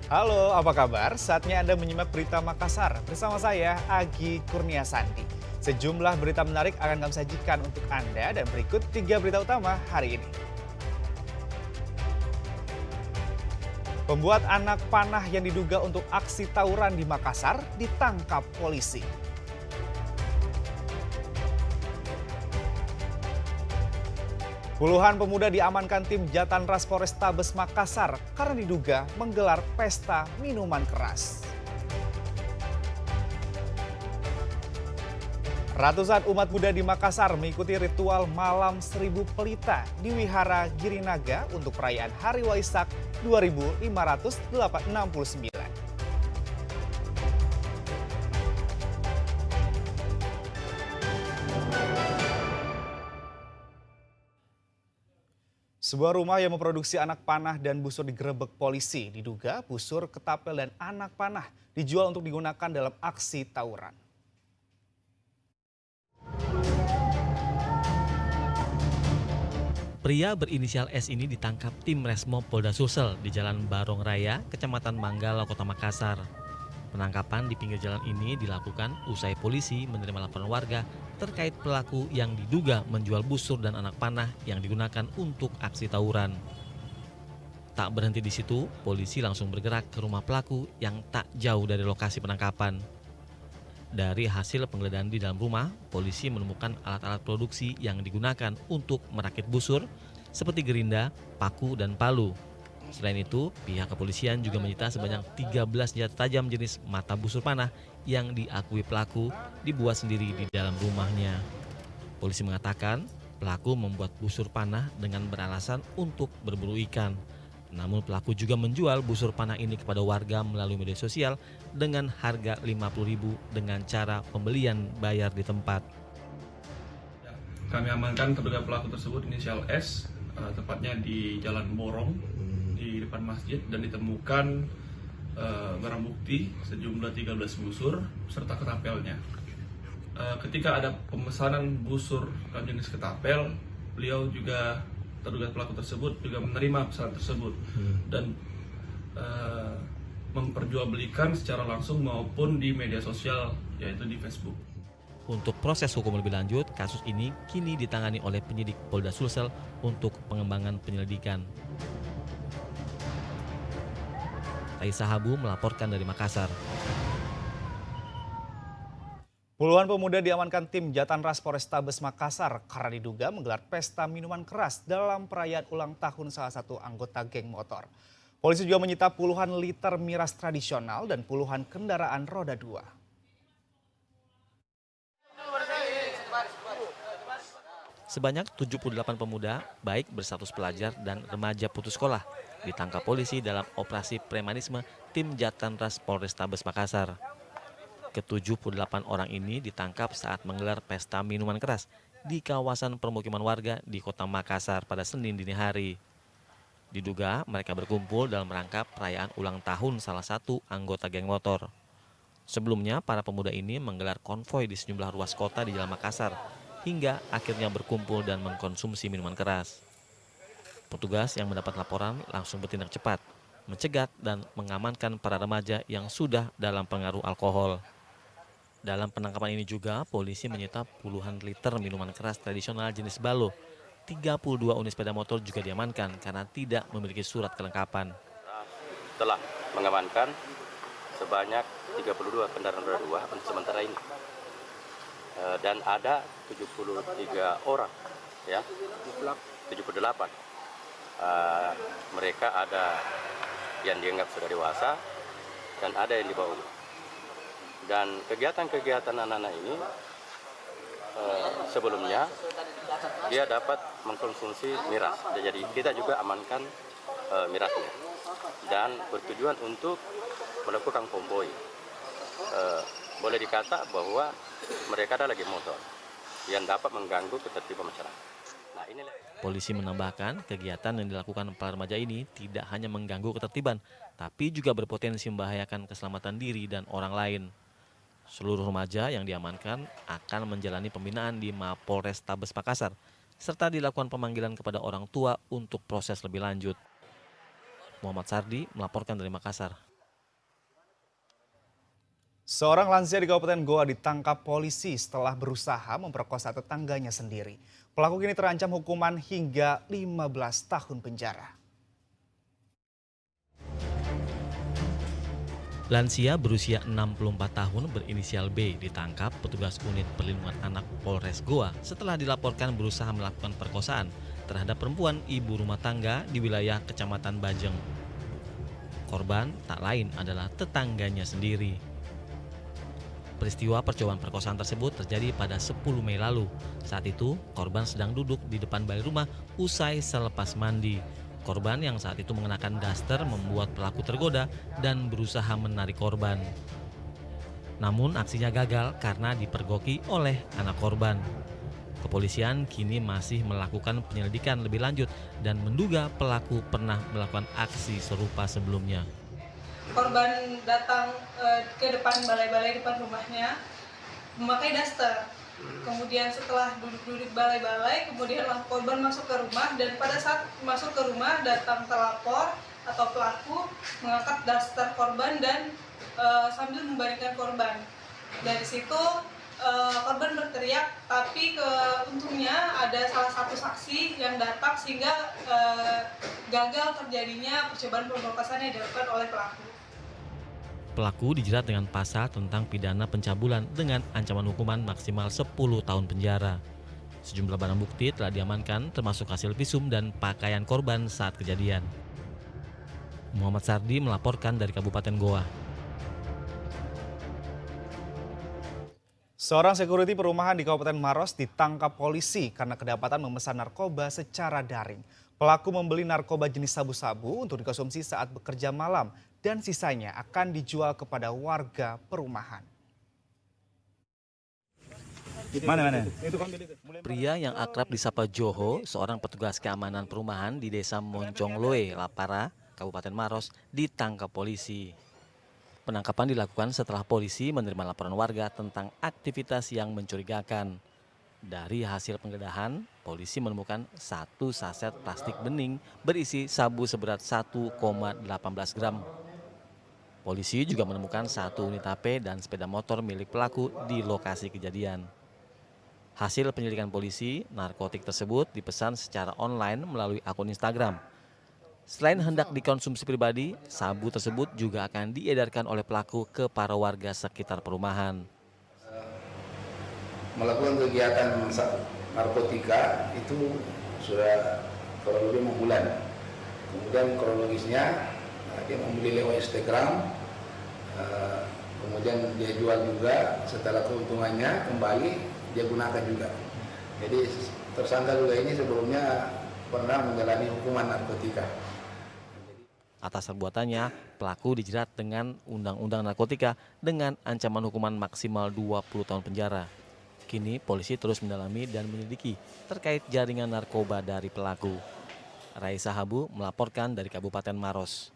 Halo, apa kabar? Saatnya Anda menyimak berita Makassar bersama saya, Agi Kurniasandi. Sejumlah berita menarik akan kami sajikan untuk Anda dan berikut 3 berita utama hari ini. Pembuat anak panah yang diduga untuk aksi tawuran di Makassar ditangkap polisi. Puluhan pemuda diamankan tim Jatanras Polrestabes Makassar karena diduga menggelar pesta minuman keras. Ratusan umat Buddha di Makassar mengikuti ritual Malam Seribu Pelita di Wihara Girinaga untuk perayaan Hari Waisak 2569. Sebuah rumah yang memproduksi anak panah dan busur digerebek polisi. Diduga busur, ketapel, dan anak panah dijual untuk digunakan dalam aksi tawuran. Pria berinisial S ini ditangkap tim Resmo Polda Sulsel di Jalan Barong Raya, Kecamatan Manggala, Kota Makassar. Penangkapan di pinggir jalan ini dilakukan usai polisi menerima laporan warga terkait pelaku yang diduga menjual busur dan anak panah yang digunakan untuk aksi tawuran. Tak berhenti di situ, polisi langsung bergerak ke rumah pelaku yang tak jauh dari lokasi penangkapan. Dari hasil penggeledahan di dalam rumah, polisi menemukan alat-alat produksi yang digunakan untuk merakit busur seperti gerinda, paku, dan palu. Selain itu, pihak kepolisian juga menyita sebanyak 13 senjata tajam jenis mata busur panah yang diakui pelaku dibuat sendiri di dalam rumahnya. Polisi mengatakan pelaku membuat busur panah dengan beralasan untuk berburu ikan. Namun pelaku juga menjual busur panah ini kepada warga melalui media sosial dengan harga Rp50.000 dengan cara pembelian bayar di tempat. Kami amankan terduga pelaku tersebut inisial S, tepatnya di Jalan Borong di depan masjid, dan ditemukan barang bukti sejumlah 13 busur serta ketapelnya. Ketika ada pemesanan busur jenis ketapel, beliau juga terduga pelaku tersebut juga menerima pesanan tersebut dan memperjualbelikan secara langsung maupun di media sosial, yaitu di Facebook. Untuk proses hukum lebih lanjut, kasus ini kini ditangani oleh penyidik Polda Sulsel untuk pengembangan penyelidikan. Raisa Habu melaporkan dari Makassar. Puluhan pemuda diamankan tim Jatanras Polrestabes Makassar karena diduga menggelar pesta minuman keras dalam perayaan ulang tahun salah satu anggota geng motor. Polisi juga menyita puluhan liter miras tradisional dan puluhan kendaraan roda 2. Sebanyak 78 pemuda, baik berstatus pelajar dan remaja putus sekolah, ditangkap polisi dalam operasi premanisme tim Jatanras Polrestabes Makassar. Ke-78 orang ini ditangkap saat menggelar pesta minuman keras di kawasan permukiman warga di Kota Makassar pada Senin dini hari. Diduga mereka berkumpul dalam rangka perayaan ulang tahun salah satu anggota geng motor. Sebelumnya, para pemuda ini menggelar konvoi di sejumlah ruas kota di Jalan Makassar hingga akhirnya berkumpul dan mengkonsumsi minuman keras. Petugas yang mendapat laporan langsung bertindak cepat, mencegat dan mengamankan para remaja yang sudah dalam pengaruh alkohol. Dalam penangkapan ini juga, polisi menyita puluhan liter minuman keras tradisional jenis balo. 32 unit sepeda motor juga diamankan karena tidak memiliki surat kelengkapan. Telah mengamankan sebanyak 32 kendaraan roda 2 untuk sementara ini. Dan ada 73 orang, ya, 78. Mereka ada yang dianggap sudah dewasa dan ada yang di bawah. Dan kegiatan-kegiatan anak-anak ini sebelumnya dia dapat mengkonsumsi miras. Jadi kita juga amankan mirasnya dan bertujuan untuk melakukan konvoi. Boleh dikata bahwa mereka ada lagi motor yang dapat mengganggu ketertiban masyarakat. Nah, inilah. Polisi menambahkan kegiatan yang dilakukan para remaja ini tidak hanya mengganggu ketertiban, tapi juga berpotensi membahayakan keselamatan diri dan orang lain. Seluruh remaja yang diamankan akan menjalani pembinaan di Mapolrestabes Makassar, serta dilakukan pemanggilan kepada orang tua untuk proses lebih lanjut. Muhammad Sardi melaporkan dari Makassar. Seorang lansia di Kabupaten Goa ditangkap polisi setelah berusaha memperkosa tetangganya sendiri. Pelaku kini terancam hukuman hingga 15 tahun penjara. Lansia berusia 64 tahun berinisial B ditangkap petugas unit perlindungan anak Polres Goa setelah dilaporkan berusaha melakukan perkosaan terhadap perempuan ibu rumah tangga di wilayah Kecamatan Bajeng. Korban tak lain adalah tetangganya sendiri. Peristiwa percobaan perkosaan tersebut terjadi pada 10 Mei lalu. Saat itu, korban sedang duduk di depan balai rumah usai selepas mandi. Korban yang saat itu mengenakan daster membuat pelaku tergoda dan berusaha menarik korban. Namun aksinya gagal karena dipergoki oleh anak korban. Kepolisian kini masih melakukan penyelidikan lebih lanjut dan menduga pelaku pernah melakukan aksi serupa sebelumnya. Korban datang ke depan balai-balai depan rumahnya memakai daster. Kemudian setelah duduk-duduk balai-balai, kemudianlah korban masuk ke rumah dan pada saat masuk ke rumah datang terlapor atau pelaku mengangkat daster korban dan sambil membaringkan korban. Dari situ korban berteriak, tapi untungnya ada salah satu saksi yang datang sehingga gagal terjadinya percobaan pemerkosaan yang dilakukan oleh pelaku. Pelaku dijerat dengan pasal tentang pidana pencabulan dengan ancaman hukuman maksimal 10 tahun penjara. Sejumlah barang bukti telah diamankan termasuk hasil visum dan pakaian korban saat kejadian. Muhammad Sardi melaporkan dari Kabupaten Goa. Seorang security perumahan di Kabupaten Maros ditangkap polisi karena kedapatan memesan narkoba secara daring. Pelaku membeli narkoba jenis sabu-sabu untuk dikonsumsi saat bekerja malam dan sisanya akan dijual kepada warga perumahan. Pria yang akrab disapa Joho, seorang petugas keamanan perumahan di Desa Moncongloe, Lapara, Kabupaten Maros, ditangkap polisi. Penangkapan dilakukan setelah polisi menerima laporan warga tentang aktivitas yang mencurigakan. Dari hasil penggeledahan, polisi menemukan 1 saset plastik bening berisi sabu seberat 1,18 gram. Polisi juga menemukan 1 unit HP dan sepeda motor milik pelaku di lokasi kejadian. Hasil penyelidikan polisi, narkotik tersebut dipesan secara online melalui akun Instagram. Selain hendak dikonsumsi pribadi, sabu tersebut juga akan diedarkan oleh pelaku ke para warga sekitar perumahan. Melakukan kegiatan narkotika itu sudah kurang lebih 6 bulan. Kemudian kronologisnya dia membeli lewat Instagram, kemudian dia jual juga, setelah keuntungannya kembali dia gunakan juga. Jadi tersangka juga ini sebelumnya pernah menjalani hukuman narkotika. Atas perbuatannya, pelaku dijerat dengan Undang-Undang Narkotika dengan ancaman hukuman maksimal 20 tahun penjara. Kini polisi terus mendalami dan menyelidiki terkait jaringan narkoba dari pelaku. Raisa Habu melaporkan dari Kabupaten Maros.